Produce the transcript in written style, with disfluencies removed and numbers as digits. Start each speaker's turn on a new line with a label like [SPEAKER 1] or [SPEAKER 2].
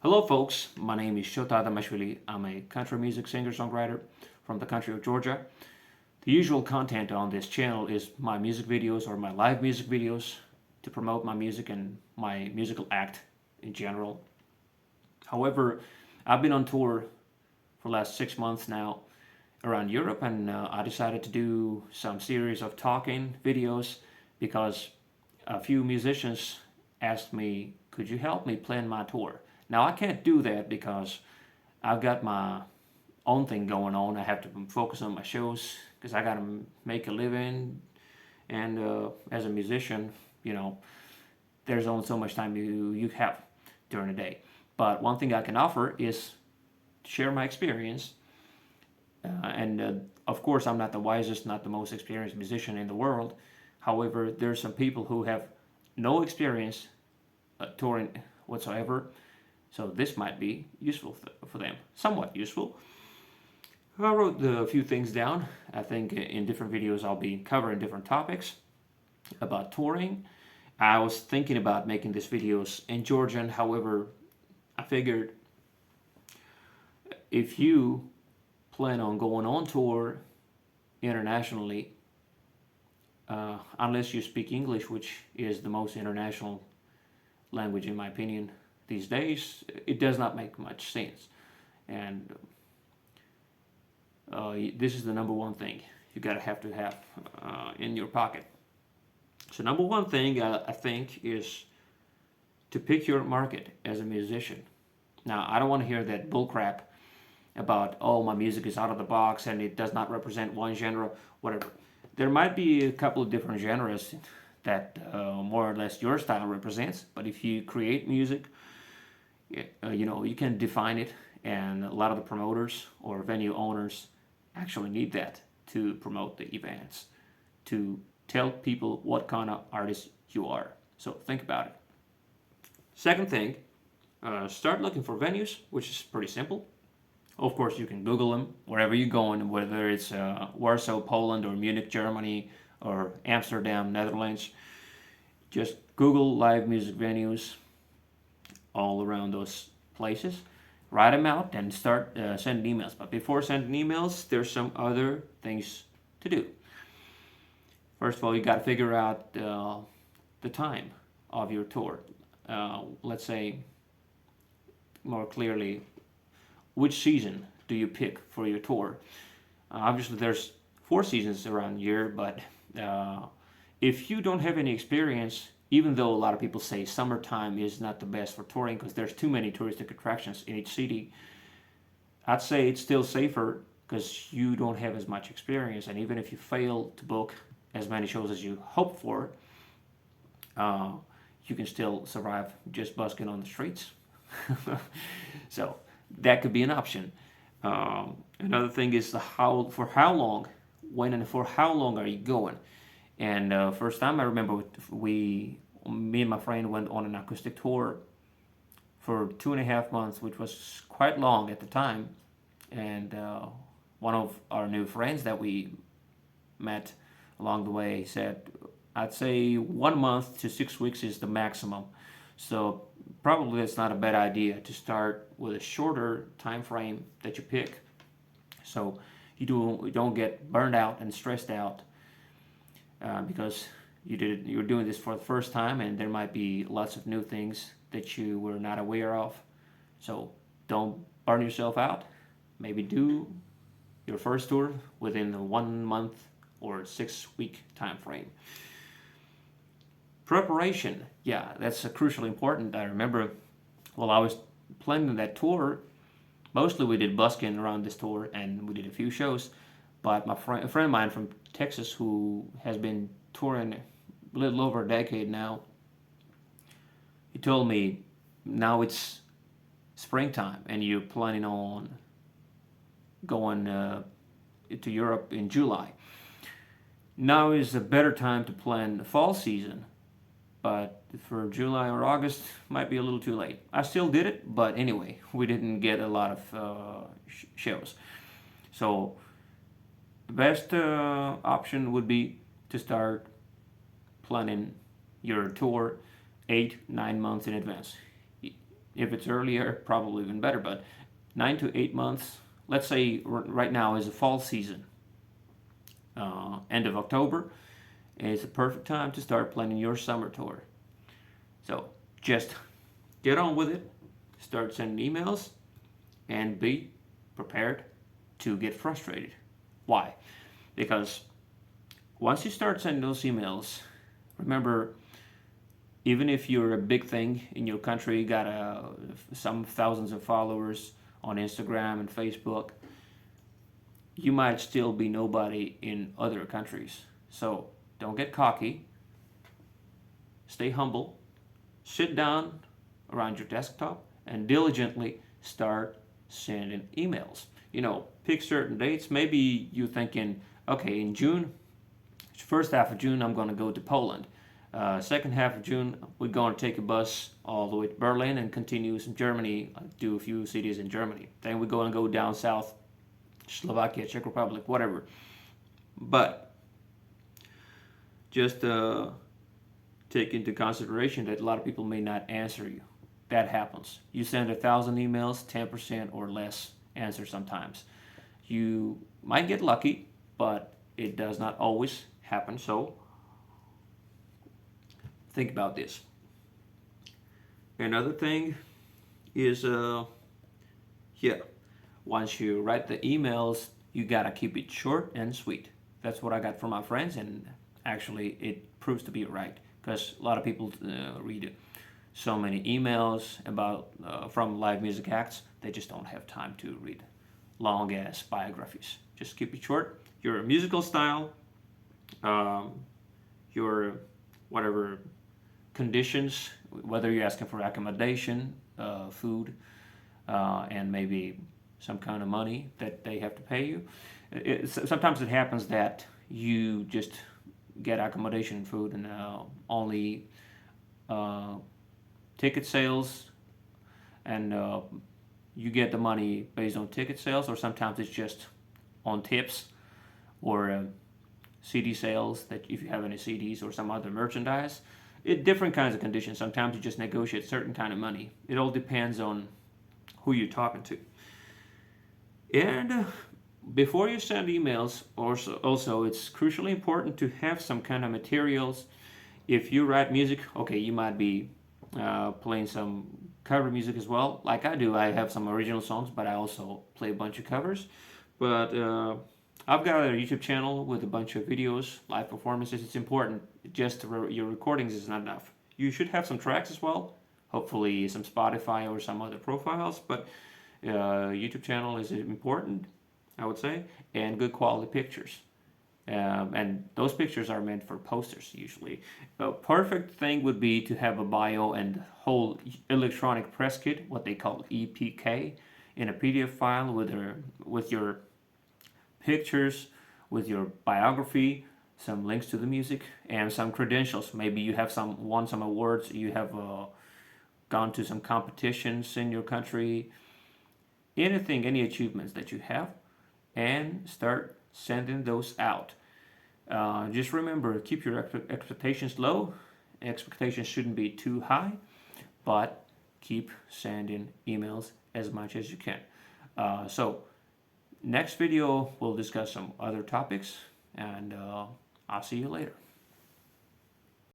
[SPEAKER 1] Hello, folks. My name is Shota Adamashvili. I'm a country music singer-songwriter from the country of Georgia. The usual content on this channel is my music videos or my live music videos to promote my music and my musical act in general. However, I've been on tour for the last 6 months now around Europe, and I decided to do some series of talking videos because a few musicians asked me, could you help me plan my tour? Now, I can't do that because I've got my own thing going on. I have to focus on my shows because I got to make a living. And as a musician, you know, there's only so much time you have during the day. But one thing I can offer is share my experience. And of course, I'm not the wisest, not the most experienced musician in the world. However, there's some people who have no experience touring whatsoever. So this might be useful for them, somewhat useful. I wrote a few things down. I think in different videos I'll be covering different topics about touring. I was thinking about making these videos in Georgian. However, I figured if you plan on going on tour internationally, unless you speak English, which is the most international language in my opinion these days, it does not make much sense. And this is the number one thing you gotta have to have in your pocket. So number one thing I think is to pick your market as a musician. Now, I don't want to hear that bullcrap about, oh, my music is out of the box and it does not represent one genre, whatever. There might be a couple of different genres that more or less your style represents, but if you create music, you can define it, and a lot of the promoters or venue owners actually need that to promote the events, to tell people what kind of artist you are. So think about it. Second thing, start looking for venues, which is pretty simple. Of course, you can Google them wherever you're going, whether it's Warsaw, Poland, or Munich, Germany, or Amsterdam, Netherlands. Just Google live music venues all around those places. Write them out and start sending emails. But before sending emails, there's some other things to do. First of all, you got to figure out the time of your tour. Let's say more clearly, which season do you pick for your tour? Obviously, there's 4 seasons around the year, but if you don't have any experience, even though a lot of people say summertime is not the best for touring because there's too many touristic attractions in each city, I'd say it's still safer because you don't have as much experience, and even if you fail to book as many shows as you hope for, you can still survive just busking on the streets. So that could be an option. Another thing is for how long, when and for how long are you going? And first time I remember me and my friend went on an acoustic tour for 2.5 months, which was quite long at the time. And one of our new friends that we met along the way said, I'd say 1 month to 6 weeks is the maximum. So probably that's not a bad idea to start with a shorter time frame that you pick, so you don't get burned out and stressed out because you're doing this for the first time, and there might be lots of new things that you were not aware of. So don't burn yourself out. Maybe do your first tour within a 1 month or 6 week time frame. Preparation, yeah, that's crucially important. I remember while I was planning that tour, mostly we did busking around this tour and we did a few shows, but a friend of mine from Texas who has been touring a little over a decade now, he told me now it's springtime and you're planning on going to Europe in July. Now is a better time to plan the fall season, but for July or August might be a little too late. I still did it, but anyway, we didn't get a lot of shows. So the best option would be to start planning your tour 8-9 months in advance. If it's earlier, probably even better, but 9 to 8 months. Let's say right now is a fall season, end of October, and it's a perfect time to start planning your summer tour. So just get on with it, start sending emails, and be prepared to get frustrated. Why? Because once you start sending those emails, remember, even if you're a big thing in your country, got some thousands of followers on Instagram and Facebook, you might still be nobody in other countries. So don't get cocky, stay humble, sit down around your desktop, and diligently start sending emails. Pick certain dates. Maybe you're thinking, okay, in June, first half of June, I'm going to go to Poland. Second half of June, we're going to take a bus all the way to Berlin and continue some Germany, do a few cities in Germany. Then we're going to go down south, Slovakia, Czech Republic, whatever. But just take into consideration that a lot of people may not answer you. That happens. You send 1,000 emails, 10% or less answer sometimes. You might get lucky, but it does not always happen. So think about this. Another thing is, once you write the emails, you gotta keep it short and sweet. That's what I got from my friends, and actually it proves to be right, because a lot of people read so many emails about from live music acts, they just don't have time to read long ass biographies. Just keep it short. Your musical style, your whatever conditions, whether you're asking for accommodation, food, and maybe some kind of money that they have to pay you. Sometimes it happens that you just get accommodation and food and only ticket sales, and you get the money based on ticket sales, or sometimes it's just on tips or CD sales, that if you have any CDs or some other merchandise. Different kinds of conditions. Sometimes you just negotiate certain kind of money. It all depends on who you're talking to. And before you send emails, also it's crucially important to have some kind of materials. If you write music, okay, you might be playing some cover music as well, like I do. I have some original songs, but I also play a bunch of covers. But I've got a YouTube channel with a bunch of videos, live performances. It's important. Just your recordings is not enough. You should have some tracks as well. Hopefully some Spotify or some other profiles. But YouTube channel is important, I would say, and good quality pictures. And those pictures are meant for posters usually. A perfect thing would be to have a bio and whole electronic press kit, what they call EPK, in a PDF file with your pictures, with your biography, some links to the music, and some credentials. Maybe you have won some awards, you have gone to some competitions in your country, anything, any achievements that you have, and start sending those out. Just remember, keep your expectations low. Expectations shouldn't be too high, but keep sending emails as much as you can. So next video, we'll discuss some other topics, and I'll see you later.